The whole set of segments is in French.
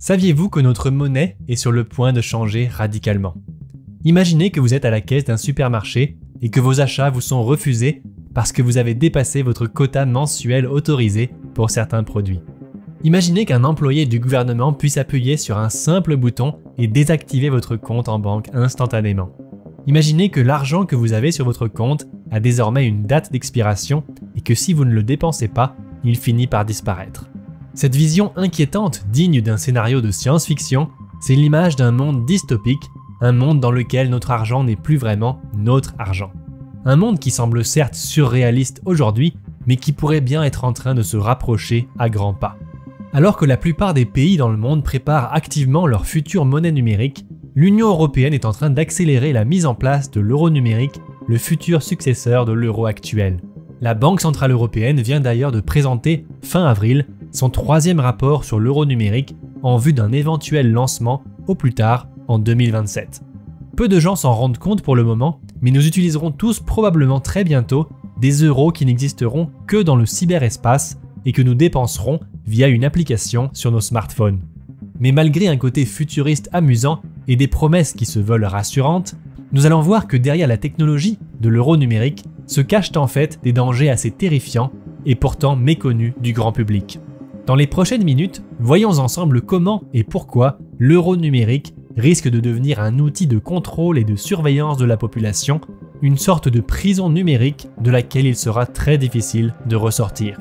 Saviez-vous que notre monnaie est sur le point de changer radicalement? Imaginez que vous êtes à la caisse d'un supermarché et que vos achats vous sont refusés parce que vous avez dépassé votre quota mensuel autorisé pour certains produits. Imaginez qu'un employé du gouvernement puisse appuyer sur un simple bouton et désactiver votre compte en banque instantanément. Imaginez que l'argent que vous avez sur votre compte a désormais une date d'expiration et que si vous ne le dépensez pas, il finit par disparaître. Cette vision inquiétante, digne d'un scénario de science-fiction, c'est l'image d'un monde dystopique, un monde dans lequel notre argent n'est plus vraiment notre argent. Un monde qui semble certes surréaliste aujourd'hui, mais qui pourrait bien être en train de se rapprocher à grands pas. Alors que la plupart des pays dans le monde préparent activement leur future monnaie numérique, l'Union européenne est en train d'accélérer la mise en place de l'euro numérique, le futur successeur de l'euro actuel. La Banque centrale européenne vient d'ailleurs de présenter, fin avril, son 3e rapport sur l'euro numérique en vue d'un éventuel lancement au plus tard en 2027. Peu de gens s'en rendent compte pour le moment, mais nous utiliserons tous probablement très bientôt des euros qui n'existeront que dans le cyberespace et que nous dépenserons via une application sur nos smartphones. Mais malgré un côté futuriste amusant et des promesses qui se veulent rassurantes, nous allons voir que derrière la technologie de l'euro numérique se cachent en fait des dangers assez terrifiants et pourtant méconnus du grand public. Dans les prochaines minutes, voyons ensemble comment et pourquoi l'euro numérique risque de devenir un outil de contrôle et de surveillance de la population, une sorte de prison numérique de laquelle il sera très difficile de ressortir.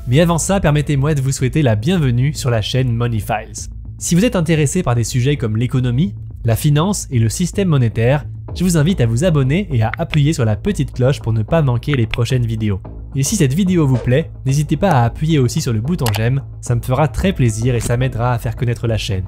Mais avant ça, permettez-moi de vous souhaiter la bienvenue sur la chaîne Money Files. Si vous êtes intéressé par des sujets comme l'économie, la finance et le système monétaire, je vous invite à vous abonner et à appuyer sur la petite cloche pour ne pas manquer les prochaines vidéos. Et si cette vidéo vous plaît, n'hésitez pas à appuyer aussi sur le bouton j'aime, ça me fera très plaisir et ça m'aidera à faire connaître la chaîne.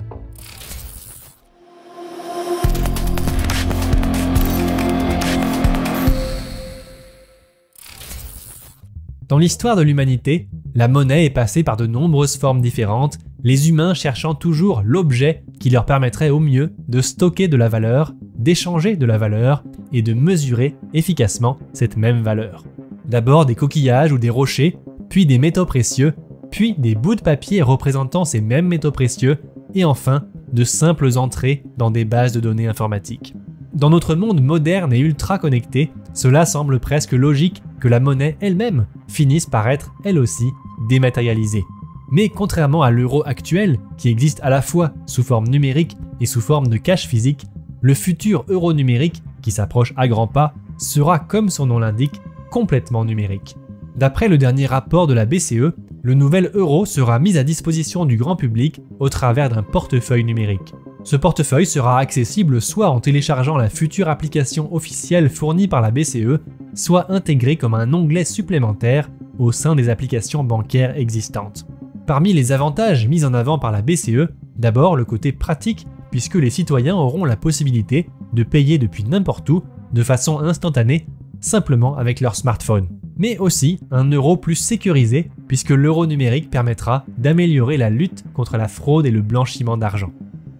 Dans l'histoire de l'humanité, la monnaie est passée par de nombreuses formes différentes, les humains cherchant toujours l'objet qui leur permettrait au mieux de stocker de la valeur, d'échanger de la valeur et de mesurer efficacement cette même valeur. D'abord des coquillages ou des rochers, puis des métaux précieux, puis des bouts de papier représentant ces mêmes métaux précieux, et enfin de simples entrées dans des bases de données informatiques. Dans notre monde moderne et ultra connecté, cela semble presque logique que la monnaie elle-même finisse par être, elle aussi, dématérialisée. Mais contrairement à l'euro actuel, qui existe à la fois sous forme numérique et sous forme de cash physique, le futur euro numérique, qui s'approche à grands pas, sera, comme son nom l'indique, complètement numérique. D'après le dernier rapport de la BCE, le nouvel euro sera mis à disposition du grand public au travers d'un portefeuille numérique. Ce portefeuille sera accessible soit en téléchargeant la future application officielle fournie par la BCE, soit intégré comme un onglet supplémentaire au sein des applications bancaires existantes. Parmi les avantages mis en avant par la BCE, d'abord le côté pratique, puisque les citoyens auront la possibilité de payer depuis n'importe où, de façon instantanée, simplement avec leur smartphone. Mais aussi un euro plus sécurisé, puisque l'euro numérique permettra d'améliorer la lutte contre la fraude et le blanchiment d'argent.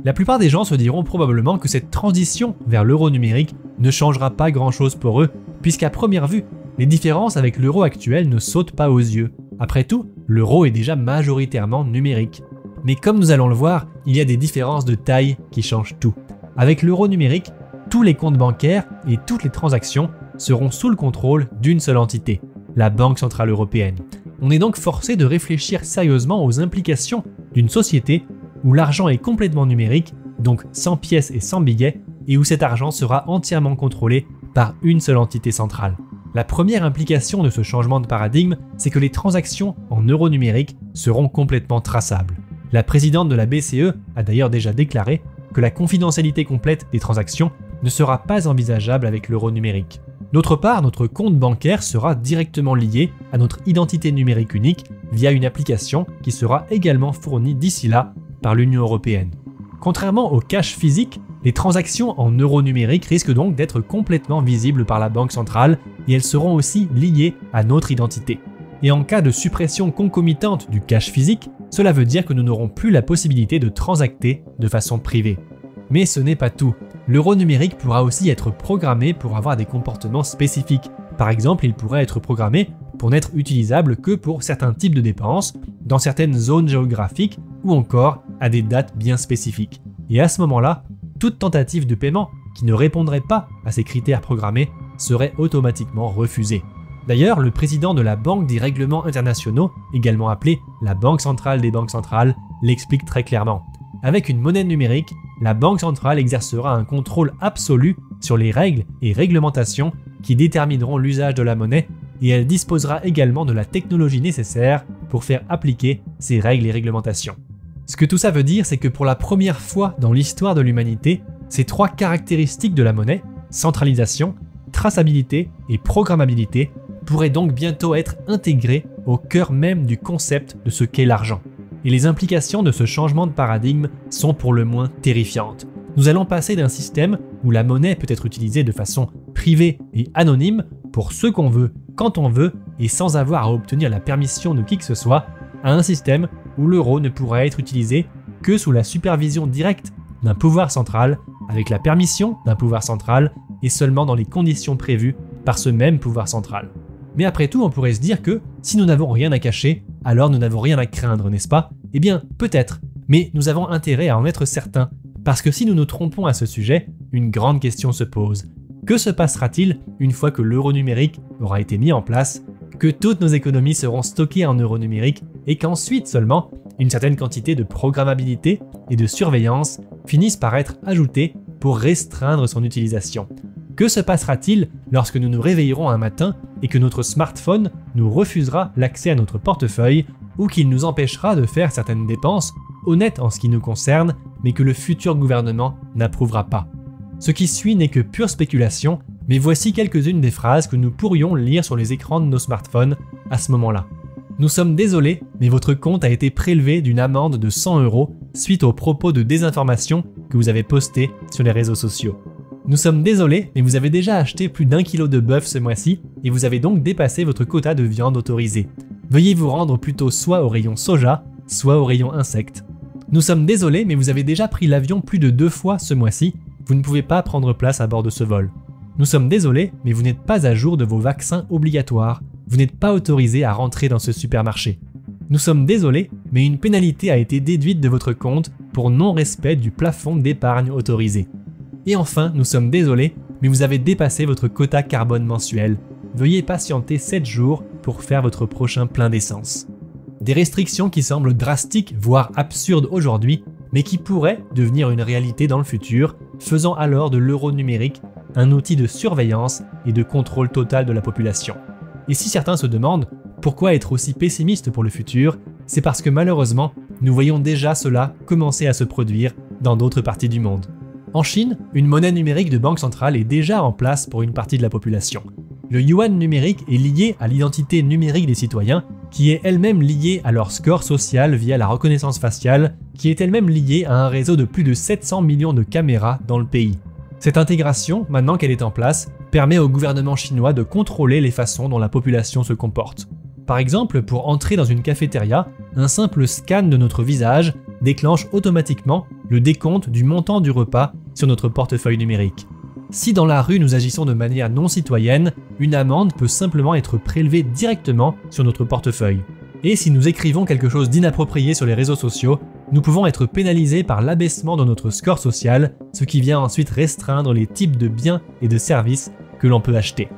La plupart des gens se diront probablement que cette transition vers l'euro numérique ne changera pas grand-chose pour eux, puisqu'à première vue, les différences avec l'euro actuel ne sautent pas aux yeux. Après tout, l'euro est déjà majoritairement numérique. Mais comme nous allons le voir, il y a des différences de taille qui changent tout. Avec l'euro numérique, tous les comptes bancaires et toutes les transactions seront sous le contrôle d'une seule entité, la Banque centrale européenne. On est donc forcé de réfléchir sérieusement aux implications d'une société où l'argent est complètement numérique, donc sans pièces et sans billets, et où cet argent sera entièrement contrôlé par une seule entité centrale. La première implication de ce changement de paradigme, c'est que les transactions en euros numériques seront complètement traçables. La présidente de la BCE a d'ailleurs déjà déclaré que la confidentialité complète des transactions ne sera pas envisageable avec l'euro numérique. D'autre part, notre compte bancaire sera directement lié à notre identité numérique unique via une application qui sera également fournie d'ici là par l'Union européenne. Contrairement au cash physique, les transactions en euros numériques risquent donc d'être complètement visibles par la Banque centrale et elles seront aussi liées à notre identité. Et en cas de suppression concomitante du cash physique, cela veut dire que nous n'aurons plus la possibilité de transacter de façon privée. Mais ce n'est pas tout. L'euro numérique pourra aussi être programmé pour avoir des comportements spécifiques. Par exemple, il pourrait être programmé pour n'être utilisable que pour certains types de dépenses, dans certaines zones géographiques ou encore à des dates bien spécifiques. Et à ce moment-là, toute tentative de paiement qui ne répondrait pas à ces critères programmés serait automatiquement refusée. D'ailleurs, le président de la Banque des règlements internationaux, également appelée la Banque centrale des banques centrales, l'explique très clairement. Avec une monnaie numérique, la Banque centrale exercera un contrôle absolu sur les règles et réglementations qui détermineront l'usage de la monnaie et elle disposera également de la technologie nécessaire pour faire appliquer ces règles et réglementations. Ce que tout ça veut dire, c'est que pour la première fois dans l'histoire de l'humanité, ces trois caractéristiques de la monnaie, centralisation, traçabilité et programmabilité, pourraient donc bientôt être intégrées au cœur même du concept de ce qu'est l'argent. Et les implications de ce changement de paradigme sont pour le moins terrifiantes. Nous allons passer d'un système où la monnaie peut être utilisée de façon privée et anonyme pour ce qu'on veut, quand on veut et sans avoir à obtenir la permission de qui que ce soit, à un système où l'euro ne pourra être utilisé que sous la supervision directe d'un pouvoir central, avec la permission d'un pouvoir central et seulement dans les conditions prévues par ce même pouvoir central. Mais après tout, on pourrait se dire que si nous n'avons rien à cacher, alors nous n'avons rien à craindre, n'est-ce pas? Eh bien, peut-être, mais nous avons intérêt à en être certains, parce que si nous nous trompons à ce sujet, une grande question se pose. Que se passera-t-il une fois que l'euro numérique aura été mis en place, que toutes nos économies seront stockées en euro numérique et qu'ensuite seulement une certaine quantité de programmabilité et de surveillance finissent par être ajoutées pour restreindre son utilisation? Que se passera-t-il lorsque nous nous réveillerons un matin et que notre smartphone nous refusera l'accès à notre portefeuille ou qu'il nous empêchera de faire certaines dépenses, honnêtes en ce qui nous concerne, mais que le futur gouvernement n'approuvera pas? Ce qui suit n'est que pure spéculation, mais voici quelques-unes des phrases que nous pourrions lire sur les écrans de nos smartphones à ce moment-là. Nous sommes désolés, mais votre compte a été prélevé d'une amende de 100 € suite aux propos de désinformation que vous avez postés sur les réseaux sociaux. Nous sommes désolés, mais vous avez déjà acheté plus d'1 kilo de bœuf ce mois-ci et vous avez donc dépassé votre quota de viande autorisée. Veuillez vous rendre plutôt soit au rayon soja, soit au rayon insectes. Nous sommes désolés, mais vous avez déjà pris l'avion plus de 2 fois ce mois-ci, vous ne pouvez pas prendre place à bord de ce vol. Nous sommes désolés, mais vous n'êtes pas à jour de vos vaccins obligatoires, vous n'êtes pas autorisé à rentrer dans ce supermarché. Nous sommes désolés, mais une pénalité a été déduite de votre compte pour non-respect du plafond d'épargne autorisé. Et enfin, nous sommes désolés, mais vous avez dépassé votre quota carbone mensuel. Veuillez patienter 7 jours pour faire votre prochain plein d'essence. Des restrictions qui semblent drastiques, voire absurdes aujourd'hui, mais qui pourraient devenir une réalité dans le futur, faisant alors de l'euro numérique un outil de surveillance et de contrôle total de la population. Et si certains se demandent pourquoi être aussi pessimiste pour le futur, c'est parce que malheureusement, nous voyons déjà cela commencer à se produire dans d'autres parties du monde. En Chine, une monnaie numérique de banque centrale est déjà en place pour une partie de la population. Le yuan numérique est lié à l'identité numérique des citoyens, qui est elle-même liée à leur score social via la reconnaissance faciale, qui est elle-même liée à un réseau de plus de 700 millions de caméras dans le pays. Cette intégration, maintenant qu'elle est en place, permet au gouvernement chinois de contrôler les façons dont la population se comporte. Par exemple, pour entrer dans une cafétéria, un simple scan de notre visage déclenche automatiquement le décompte du montant du repas sur notre portefeuille numérique. Si dans la rue nous agissons de manière non citoyenne, une amende peut simplement être prélevée directement sur notre portefeuille. Et si nous écrivons quelque chose d'inapproprié sur les réseaux sociaux, nous pouvons être pénalisés par l'abaissement de notre score social, ce qui vient ensuite restreindre les types de biens et de services que l'on peut acheter.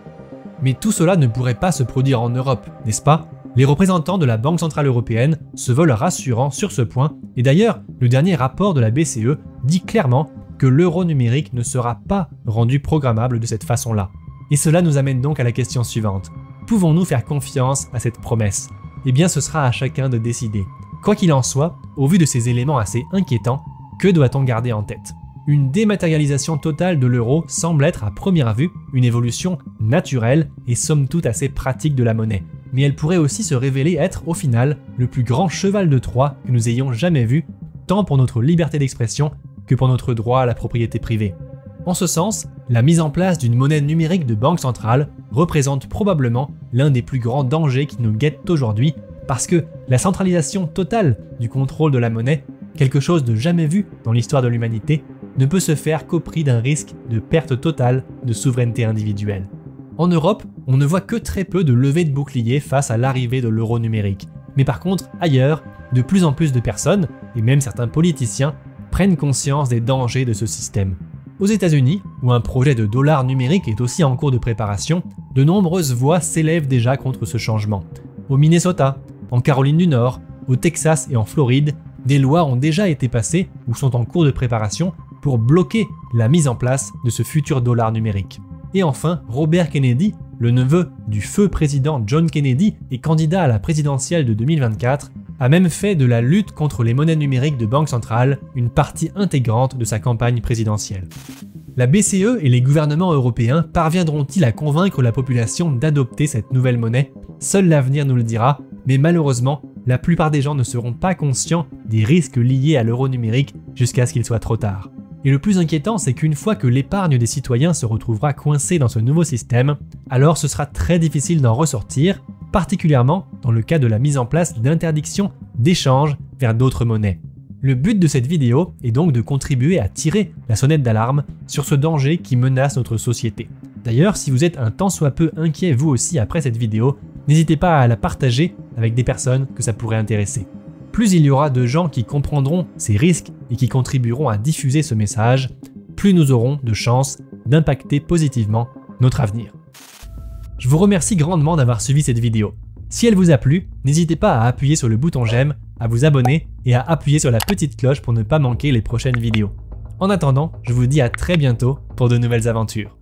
Mais tout cela ne pourrait pas se produire en Europe, n'est-ce pas? Les représentants de la Banque Centrale Européenne se veulent rassurants sur ce point, et d'ailleurs, le dernier rapport de la BCE dit clairement que l'euro numérique ne sera pas rendu programmable de cette façon-là. Et cela nous amène donc à la question suivante. Pouvons-nous faire confiance à cette promesse? Eh bien, ce sera à chacun de décider. Quoi qu'il en soit, au vu de ces éléments assez inquiétants, que doit-on garder en tête? Une dématérialisation totale de l'euro semble être à première vue une évolution naturelle et somme toute assez pratique de la monnaie. Mais elle pourrait aussi se révéler être, au final, le plus grand cheval de Troie que nous ayons jamais vu, tant pour notre liberté d'expression que pour notre droit à la propriété privée. En ce sens, la mise en place d'une monnaie numérique de banque centrale représente probablement l'un des plus grands dangers qui nous guettent aujourd'hui, parce que la centralisation totale du contrôle de la monnaie, quelque chose de jamais vu dans l'histoire de l'humanité, ne peut se faire qu'au prix d'un risque de perte totale de souveraineté individuelle. En Europe, on ne voit que très peu de levée de boucliers face à l'arrivée de l'euro numérique. Mais par contre, ailleurs, de plus en plus de personnes, et même certains politiciens, prennent conscience des dangers de ce système. Aux États-Unis, où un projet de dollar numérique est aussi en cours de préparation, de nombreuses voix s'élèvent déjà contre ce changement. Au Minnesota, en Caroline du Nord, au Texas et en Floride, des lois ont déjà été passées ou sont en cours de préparation pour bloquer la mise en place de ce futur dollar numérique. Et enfin, Robert Kennedy, le neveu du feu président John Kennedy et candidat à la présidentielle de 2024, a même fait de la lutte contre les monnaies numériques de banque centrale une partie intégrante de sa campagne présidentielle. La BCE et les gouvernements européens parviendront-ils à convaincre la population d'adopter cette nouvelle monnaie? Seul l'avenir nous le dira, mais malheureusement, la plupart des gens ne seront pas conscients des risques liés à l'euro numérique jusqu'à ce qu'il soit trop tard. Et le plus inquiétant, c'est qu'une fois que l'épargne des citoyens se retrouvera coincée dans ce nouveau système, alors ce sera très difficile d'en ressortir, particulièrement dans le cas de la mise en place d'interdictions d'échange vers d'autres monnaies. Le but de cette vidéo est donc de contribuer à tirer la sonnette d'alarme sur ce danger qui menace notre société. D'ailleurs, si vous êtes un tant soit peu inquiet vous aussi après cette vidéo, n'hésitez pas à la partager avec des personnes que ça pourrait intéresser. Plus il y aura de gens qui comprendront ces risques et qui contribueront à diffuser ce message, plus nous aurons de chances d'impacter positivement notre avenir. Je vous remercie grandement d'avoir suivi cette vidéo. Si elle vous a plu, n'hésitez pas à appuyer sur le bouton j'aime, à vous abonner et à appuyer sur la petite cloche pour ne pas manquer les prochaines vidéos. En attendant, je vous dis à très bientôt pour de nouvelles aventures.